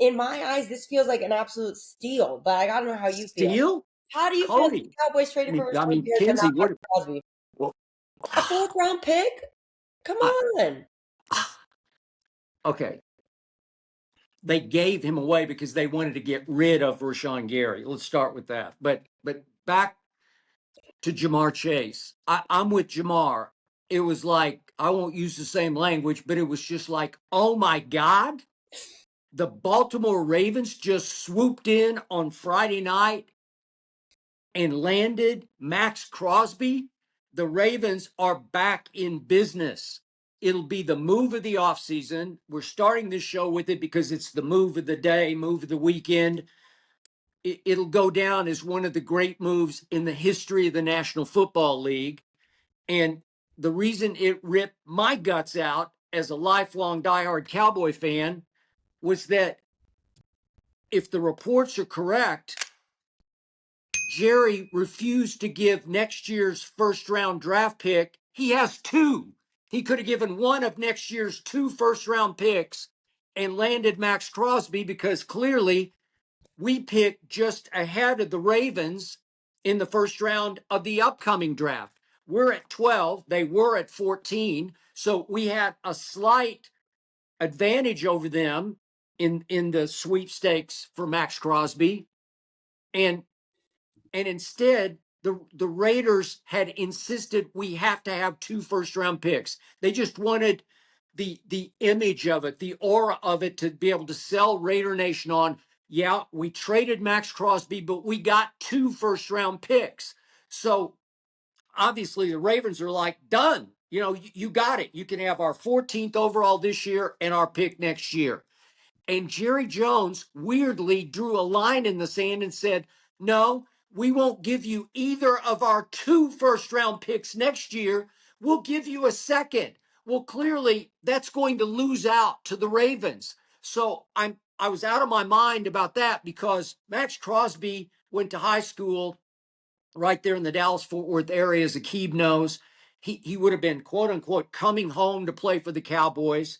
in my eyes, this feels like an absolute steal, but I gotta know how you feel. Steal? How do you feel that the Cody. Cowboys I traded for mean, I Rashawn mean, Gary but not Kinsey, what? Maxx Crosby? Well, A fourth round pick? Come I, on. okay. They gave him away because they wanted to get rid of Rashawn Gary. Let's start with that. But back to Jamar Chase. I'm with Jamar. It was like, I won't use the same language, but it was just like, oh my God, the Baltimore Ravens just swooped in on Friday night and landed Maxx Crosby. The Ravens are back in business. It'll be the move of the offseason. We're starting this show with it because it's the move of the day, move of the weekend. It'll go down as one of the great moves in the history of the National Football League. And the reason it ripped my guts out as a lifelong diehard Cowboy fan was that if the reports are correct, Jerry refused to give next year's first round draft pick. He has two. He could have given one of next year's two first round picks and landed Maxx Crosby because clearly we picked just ahead of the Ravens in the first round of the upcoming draft. We're at 12, they were at 14. So we had a slight advantage over them in the sweepstakes for Maxx Crosby. And instead the Raiders had insisted we have to have two first round picks. They just wanted the image of it, the aura of it, to be able to sell Raider Nation on. Yeah, we traded Maxx Crosby, but we got two first round picks. So obviously the Ravens are like, done. You know, you got it. You can have our 14th overall this year and our pick next year. And Jerry Jones weirdly drew a line in the sand and said, no, we won't give you either of our two first round picks next year. We'll give you a second. Well, clearly that's going to lose out to the Ravens. So I was out of my mind about that because Maxx Crosby went to high school right there in the Dallas-Fort Worth area, as Akib knows. He would have been, quote unquote, coming home to play for the Cowboys.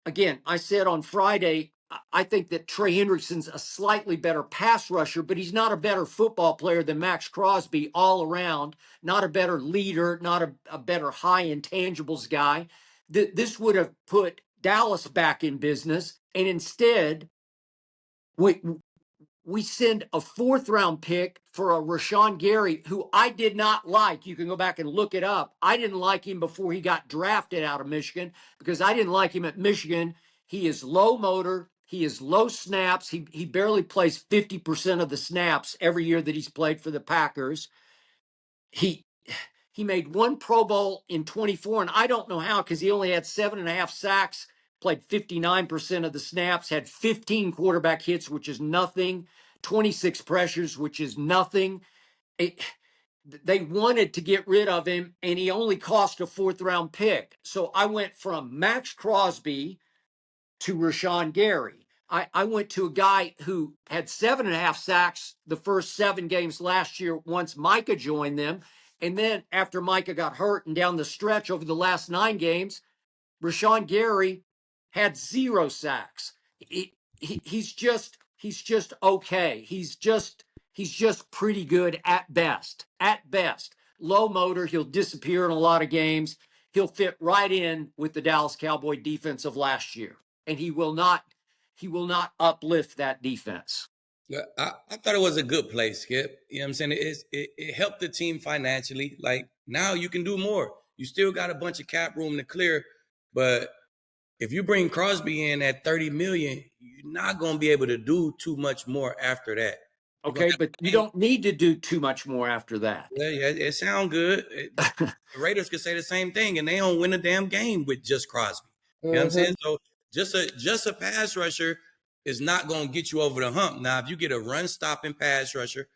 Again, I said on Friday, I think that Trey Hendrickson's a slightly better pass rusher, but he's not a better football player than Maxx Crosby all around, not a better leader, not a better high intangibles guy. This would have put Dallas back in business. And instead, we send a fourth round pick for a Rashawn Gary, who I did not like. You can go back and look it up. I didn't like him before he got drafted out of Michigan because I didn't like him at Michigan. He is low motor. He is low snaps. He barely plays 50% of the snaps every year that he's played for the Packers. He made one Pro Bowl in 24, and I don't know how because he only had 7.5 sacks, played 59% of the snaps, had 15 quarterback hits, which is nothing, 26 pressures, which is nothing. They wanted to get rid of him, and he only cost a fourth round pick. So I went from Maxx Crosby to Rashawn Gary. I went to a guy who had 7.5 sacks the first 7 games last year once Micah joined them. And then after Micah got hurt and down the stretch over the last 9 games, Rashawn Gary had 0 sacks. He's just okay. He's just pretty good at best. At best. Low motor, he'll disappear in a lot of games. He'll fit right in with the Dallas Cowboy defense of last year. And he will not uplift that defense. Yeah, I thought it was a good play, Skip. You know what I'm saying? It helped the team financially. Like, now you can do more. You still got a bunch of cap room to clear, but if you bring Crosby in at $30 million, you're not going to be able to do too much more after that. Okay, but you don't need to do too much more after that. Yeah, it sounds good. The Raiders could say the same thing, and they don't win a damn game with just Crosby. You know what I'm saying? So just a pass rusher is not going to get you over the hump. Now, if you get a run-stopping pass rusher,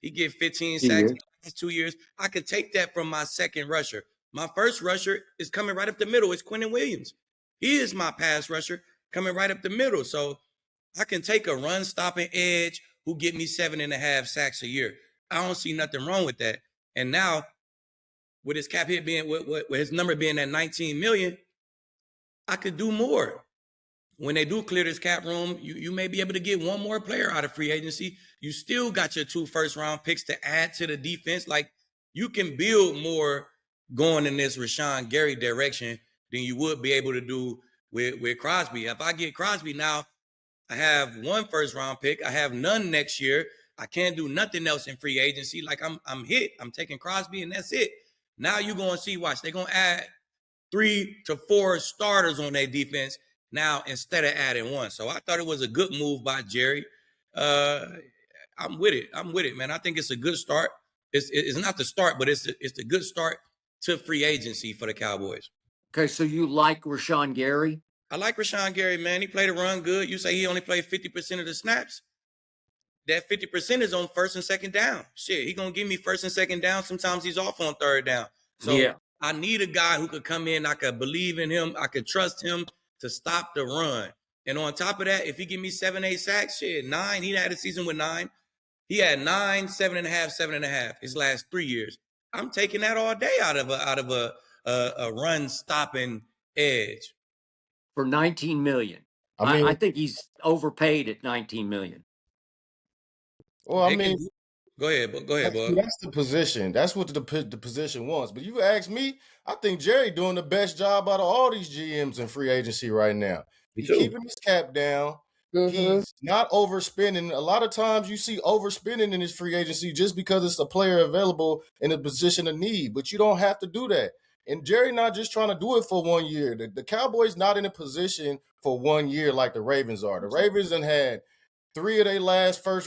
he get 15 sacks in the last 2 years, I could take that from my second rusher. My first rusher is coming right up the middle. It's Quentin Williams. He is my pass rusher coming right up the middle. So I can take a run-stopping edge who get me 7.5 sacks a year. I don't see nothing wrong with that. And now, with his cap hit being, with his number being at $19 million, I could do more. when they do clear this cap room, you may be able to get one more player out of free agency. You still got your 2 first-round picks to add to the defense. Like, you can build more going in this Rashawn Gary direction than you would be able to do with Crosby. If I get Crosby now, I have 1 first-round pick. I have none next year. I can't do nothing else in free agency. Like, I'm hit. I'm taking Crosby, and that's it. Now you're going to see, watch, they're going to add 3 to 4 starters on their defense now instead of adding 1. So I thought it was a good move by Jerry. I'm with it, man. I think it's a good start. It's not the start, but it's a good start to free agency for the Cowboys. Okay, so you like Rashawn Gary? I like Rashawn Gary, man. He played a run good. You say he only played 50% of the snaps. That 50% is on first and second down. Shit, he gonna give me first and second down. Sometimes he's off on third down. So yeah. I need a guy who could come in. I could believe in him. I could trust him to stop the run. And on top of that, if he give me 7, 8 sacks, shit, 9. He had a season with 9. He had 9, 7.5, 7.5 his last 3 years. I'm taking that all day out of a run stopping edge for $19 million. I think he's overpaid at $19 million. Well, I mean, go ahead, bud. That's the position. That's what the position wants. But you ask me, I think Jerry doing the best job out of all these GMs in free agency right now. He's keeping his cap down. He's not overspending. A lot of times you see overspending in his free agency just because it's a player available in a position of need. But you don't have to do that. And Jerry not just trying to do it for 1 year. The Cowboys not in a position for 1 year like the Ravens are. The Ravens done had 3 of their last 4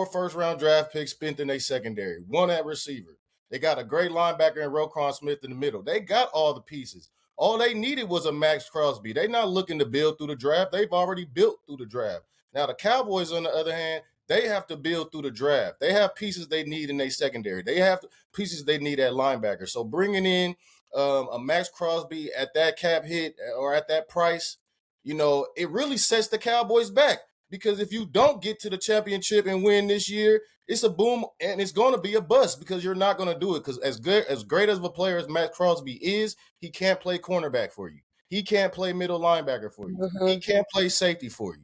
first-round draft picks spent in their secondary, 1 at receiver. They got a great linebacker in Roquan Smith in the middle. They got all the pieces. All they needed was a Maxx Crosby. They're not looking to build through the draft. They've already built through the draft. Now, the Cowboys, on the other hand, they have to build through the draft. They have pieces they need in their secondary. They have pieces they need at linebacker. So bringing in a Maxx Crosby at that cap hit or at that price, it really sets the Cowboys back. Because if you don't get to the championship and win this year, it's a boom and it's going to be a bust because you're not going to do it. Because as great as a player as Maxx Crosby is, he can't play cornerback for you. He can't play middle linebacker for you. He can't play safety for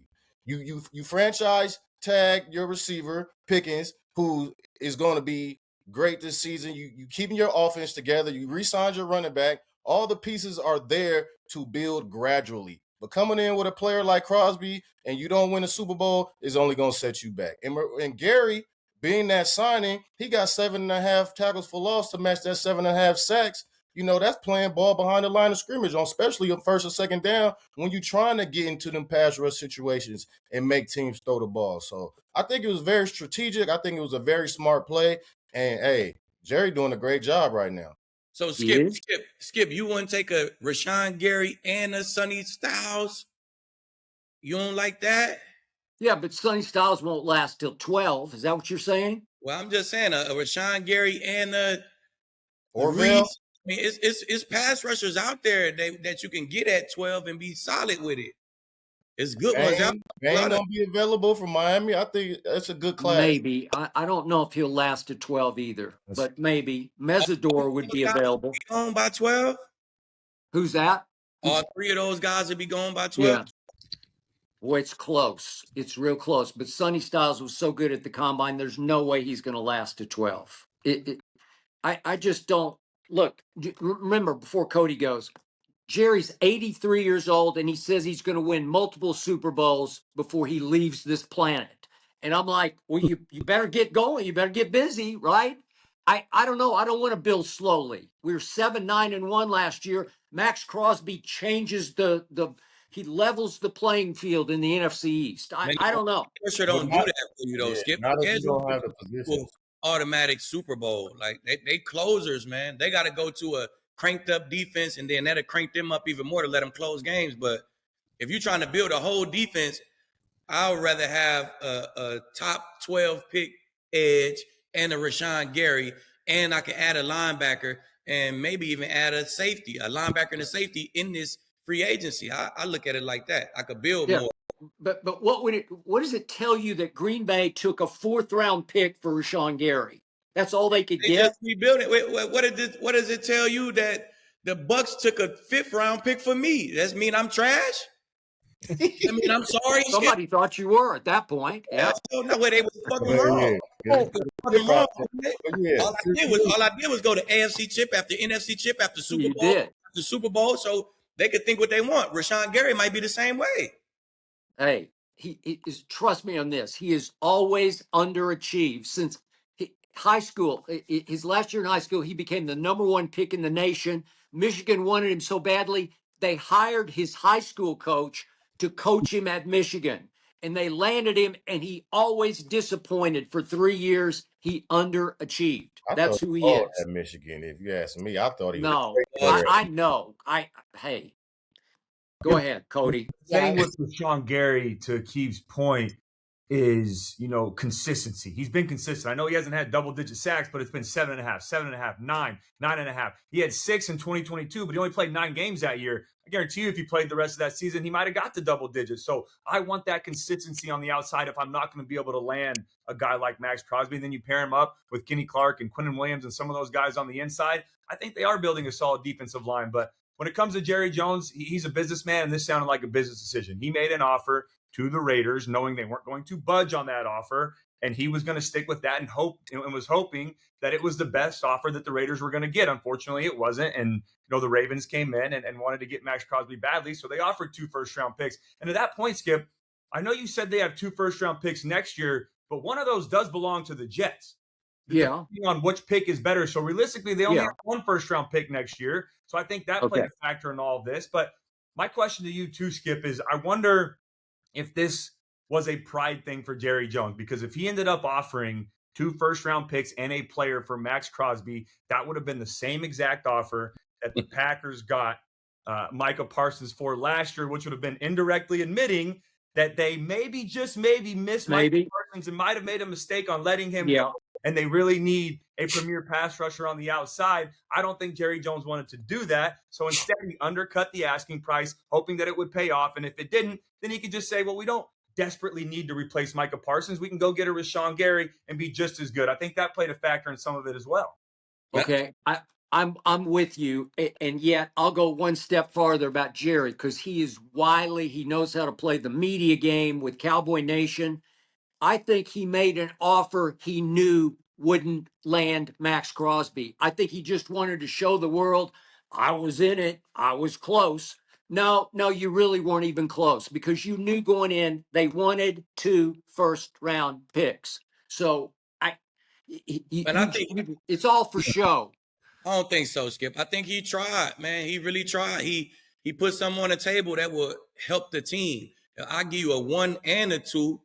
you. You franchise tag your receiver Pickens, who is going to be great this season. You keeping your offense together. You re-signed your running back. All the pieces are there to build gradually. But coming in with a player like Crosby and you don't win a Super Bowl is only going to set you back. And Gary, being that signing, he got 7.5 tackles for loss to match that 7.5 sacks. That's playing ball behind the line of scrimmage, especially on first or second down when you're trying to get into them pass rush situations and make teams throw the ball. So I think it was very strategic. I think it was a very smart play. And, hey, Jerry doing a great job right now. So Skip, you wouldn't take a Rashawn Gary and a Sonny Styles? You don't like that? Yeah, but Sonny Styles won't last till 12. Is that what you're saying? Well, I'm just saying a Rashawn Gary and a Orville. I mean, it's pass rushers out there that you can get at 12 and be solid with it. It's good ones out there. Ain't gonna be available from Miami. I think that's a good class. Maybe. I don't know if he'll last to 12 either, but maybe. Mesidor would be available. Be gone by 12? Who's that? All 3 of those guys would be gone by 12? Yeah. Boy, it's close. It's real close. But Sonny Styles was so good at the combine, there's no way he's going to last to 12. I just don't. Look, remember, before Cody goes, Jerry's 83 years old, and he says he's going to win multiple Super Bowls before he leaves this planet. And I'm like, well, you better get going. You better get busy, right? I don't know. I don't want to build slowly. We were 7-9-1 last year. Maxx Crosby changes he levels the playing field in the NFC East. I don't know. Sure don't do that for you, though, Skip. Not if you don't have the position. Automatic Super Bowl. Like, they closers, man. They got to go to a cranked up defense, and then that'll crank them up even more to let them close games. But if you're trying to build a whole defense, I would rather have a top 12 pick edge and a Rashawn Gary, and I can add a linebacker and maybe even add a safety, a linebacker and a safety in this free agency. I look at it like that. I could build more. But what does it tell you that Green Bay took a 4th-round pick for Rashawn Gary? That's all they could get. Just rebuilding. What does it tell you that The Bucks took a 5th round pick for me. That mean I'm trash? I mean, I'm sorry. Somebody thought you were at that point. Yeah. No way, they was fucking Yeah, wrong. yeah. They was fucking wrong. Yeah. All I did was go to AFC chip after NFC chip after Super You Bowl did. after Super Bowl, so they could think what they want. Rashawn Gary might be the same way. Hey, he is. Trust me on this. He is always underachieved since high school. His last year in high school, he became the #1 pick in the nation. Michigan wanted him so badly, they hired his high school coach to coach him at Michigan. And they landed him, and he always disappointed for 3 years. He underachieved. That's who he is. At Michigan, if you ask me, I thought he was. No, I know. Hey, go ahead, Cody. The thing with Rashawn Gary, to Keith's point, is, consistency. He's been consistent. I know he hasn't had double-digit sacks, but it's been 7.5, 7.5, 9, 9.5. He had 6 in 2022, but he only played 9 games that year. I guarantee you, if he played the rest of that season, he might have got to double digits. So I want that consistency on the outside if I'm not going to be able to land a guy like Maxx Crosby. Then you pair him up with Kenny Clark and Quinnen Williams and some of those guys on the inside. I think they are building a solid defensive line. But when it comes to Jerry Jones, he's a businessman, and this sounded like a business decision. He made an offer to the Raiders, knowing they weren't going to budge on that offer, and he was going to stick with that and was hoping that it was the best offer that the Raiders were going to get. Unfortunately, it wasn't, and the Ravens came in and wanted to get Maxx Crosby badly, so they offered 2 first-round picks. And at that point, Skip, I know you said they have 2 first-round picks next year, but one of those does belong to the Jets. Yeah. Depending on which pick is better. So realistically, they only have 1 first-round pick next year. So I think that played a factor in all of this. But my question to you too, Skip, is I wonder if this was a pride thing for Jerry Jones, because if he ended up offering 2 first-round picks and a player for Maxx Crosby, that would have been the same exact offer that the Packers got Micah Parsons for last year, which would have been indirectly admitting that they just maybe missed Micah Parsons and might have made a mistake on letting him go, and they really need a premier pass rusher on the outside. I don't think Jerry Jones wanted to do that, so instead he undercut the asking price, hoping that it would pay off, and if it didn't, then he could just say, well, we don't desperately need to replace Micah Parsons. We can go get a Rashawn Gary and be just as good. I think that played a factor in some of it as well. Okay, I'm with you, and yet I'll go one step farther about Jerry, because he is wily. He knows how to play the media game with Cowboy Nation. I think he made an offer he knew wouldn't land Maxx Crosby. I think he just wanted to show the world, I was in it, I was close. No, you really weren't even close, because you knew going in they wanted 2 first-round picks. So I think it's all for show. I don't think so, Skip. I think he tried, man. He really tried. He put something on the table that would help the team. I give you a 1 and a 2,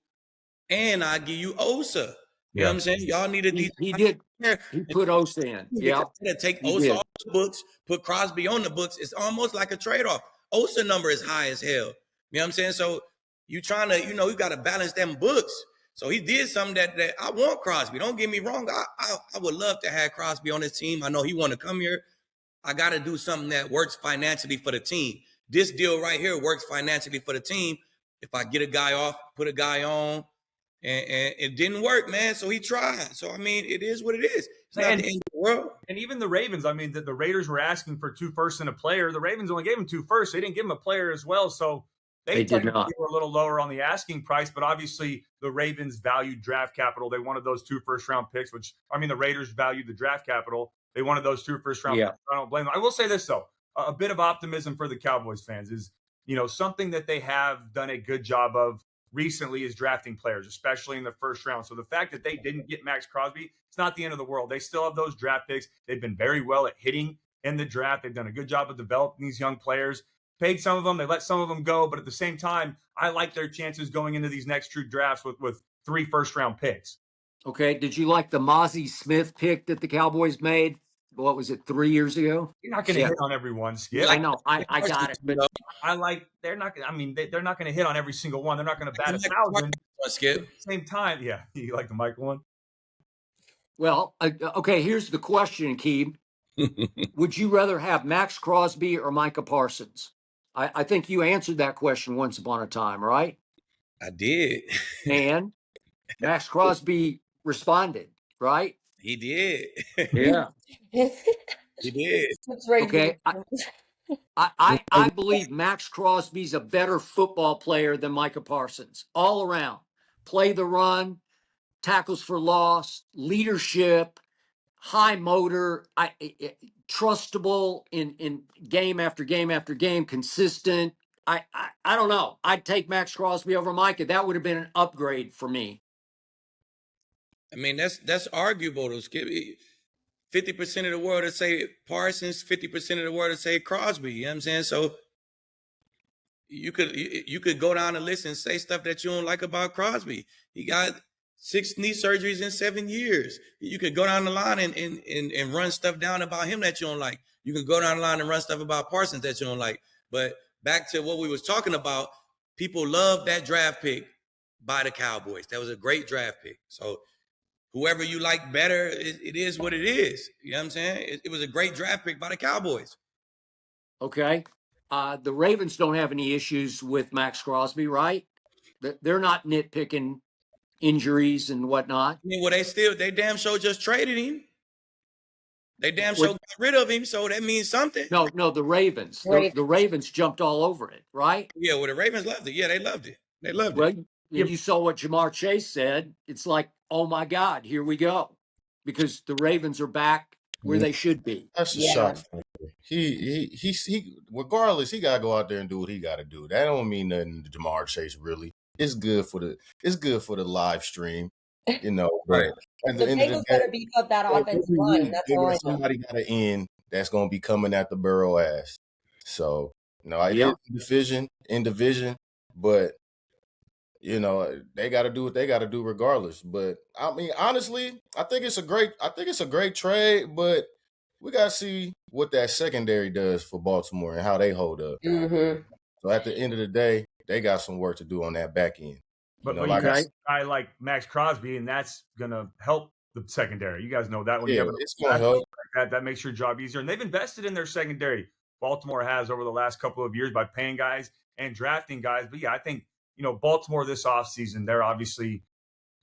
and I give you Osa. You know what I'm saying? Y'all needed these. He did. He put Osa in. Yeah. Take Osa off the books, put Crosby on the books. It's almost like a trade-off. Osa number is high as hell. You know what I'm saying? So you trying to, you got to balance them books. So he did something that I want Crosby. Don't get me wrong. I would love to have Crosby on his team. I know he want to come here. I got to do something that works financially for the team. This deal right here works financially for the team. If I get a guy off, put a guy on, and it didn't work, man. So he tried. So, I mean, it is what it is. It's not the end of the world. And even the Ravens, I mean, the Raiders were asking for 2 firsts and a player. The Ravens only gave him 2 firsts. They didn't give him a player as well. So they did not. They were a little lower on the asking price, but obviously the Ravens valued draft capital. They wanted those 2 first-round picks, which, I mean, the Raiders valued the draft capital. They wanted those 2 first-round picks. I don't blame them. I will say this, though. A bit of optimism for the Cowboys fans is, something that they have done a good job of recently is drafting players, especially in the first round. So the fact that they didn't get Maxx Crosby, it's not the end of the world. They still have those draft picks. They've been very well at hitting in the draft. They've done a good job of developing these young players. Paid some of them, they let some of them go, but at the same time, I like their chances going into these next true drafts with 3 first-round picks. Okay, did you like the Mozzie Smith pick that the Cowboys made? What was it, 3 years ago? You're not going to hit on everyone, Skip. I know, I got it, but they're not going to hit on every single one. They're not going to bat 1,000. Skip. At the same time, yeah, you like the Michael one? Well, okay, here's the question, Keeb. Would you rather have Maxx Crosby or Micah Parsons? I think you answered that question once upon a time, right? I did. And Maxx Crosby responded, right? He did. Yeah. He did. It's right Okay. here. I believe Maxx Crosby's a better football player than Micah Parsons all around. Play the run, tackles for loss, leadership, high motor, trustable in game after game after game, consistent. I don't know. I'd take Maxx Crosby over Micah. That would have been an upgrade for me. I mean, that's arguable. 50% of the world would say Parsons, 50% of the world would say Crosby. You know what I'm saying? So you could go down the list and say stuff that you don't like about Crosby. He got 6 knee surgeries in 7 years. You could go down the line and run stuff down about him that you don't like. You can go down the line and run stuff about Parsons that you don't like. But back to what we was talking about, people love that draft pick by the Cowboys. That was a great draft pick. So whoever you like better, it is what it is. You know what I'm saying? It was a great draft pick by the Cowboys. Okay. The Ravens don't have any issues with Maxx Crosby, right? They're not nitpicking injuries and whatnot. I mean, well, they damn sure just traded him. They damn sure got rid of him, so that means something. No, the Ravens. The Ravens jumped all over it, right? Yeah, well, the Ravens loved it. Yeah, they loved it. They loved Well, it. you saw what Jamar Chase said. It's like, oh my God, here we go. Because the Ravens are back where they should be. That's a shock. He regardless, he gotta go out there and do what he gotta do. That don't mean nothing to Jamar Chase, really. It's good for the live stream, you know. Right. The Bengals gotta beef up that offensive line. That's all I know. Somebody gotta end that's gonna be coming at the Burrow ass. So, it is in division, but they got to do what they got to do regardless. But I mean, honestly, I think it's a great trade, but we got to see what that secondary does for Baltimore and how they hold up. Mm-hmm. So at the end of the day, they got some work to do on that back end. But like a guy like Maxx Crosby, and that's gonna help the secondary. You guys know that when you have it's gonna help. Like that makes your job easier. And they've invested in their secondary. Baltimore has over the last couple of years by paying guys and drafting guys. But yeah, I think Baltimore this offseason, their obviously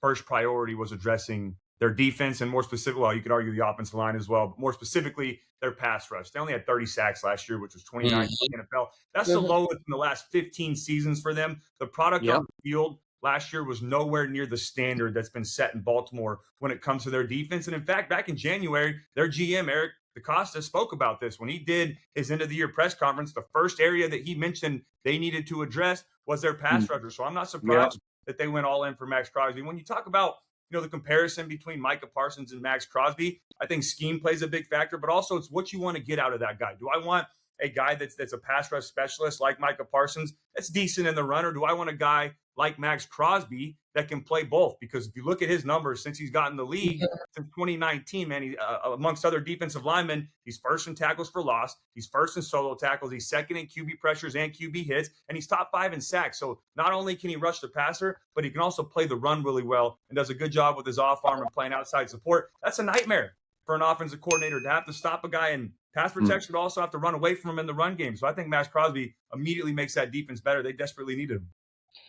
first priority was addressing their defense and more specifically, well, you could argue the offensive line as well, but more specifically their pass rush. They only had 30 sacks last year, which was 29 in the NFL. That's the lowest in the last 15 seasons for them. The product on the field last year was nowhere near the standard that's been set in Baltimore when it comes to their defense. And in fact, back in January, their GM, Eric DeCosta, spoke about this when he did his end of the year press conference. The first area that he mentioned they needed to address was their pass rusher. So I'm not surprised that they went all in for Maxx Crosby. When you talk about, the comparison between Micah Parsons and Maxx Crosby, I think scheme plays a big factor, but also it's what you want to get out of that guy. Do I want a guy that's a pass rush specialist like Micah Parsons that's decent in the run, or do I want a guy like Maxx Crosby that can play both? Because if you look at his numbers since he's gotten the league since 2019, man, he, amongst other defensive linemen, he's first in tackles for loss, he's first in solo tackles, he's second in QB pressures and QB hits, and he's top 5 in sacks. So not only can he rush the passer, but he can also play the run really well and does a good job with his off arm and playing outside support. That's a nightmare for an offensive coordinator to have to stop a guy in pass protection, but also have to run away from him in the run game. So I think Maxx Crosby immediately makes that defense better. They desperately needed him.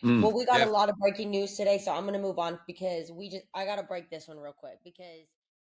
Well, we got a lot of breaking news today, so I'm going to move on because I got to break this one real quick because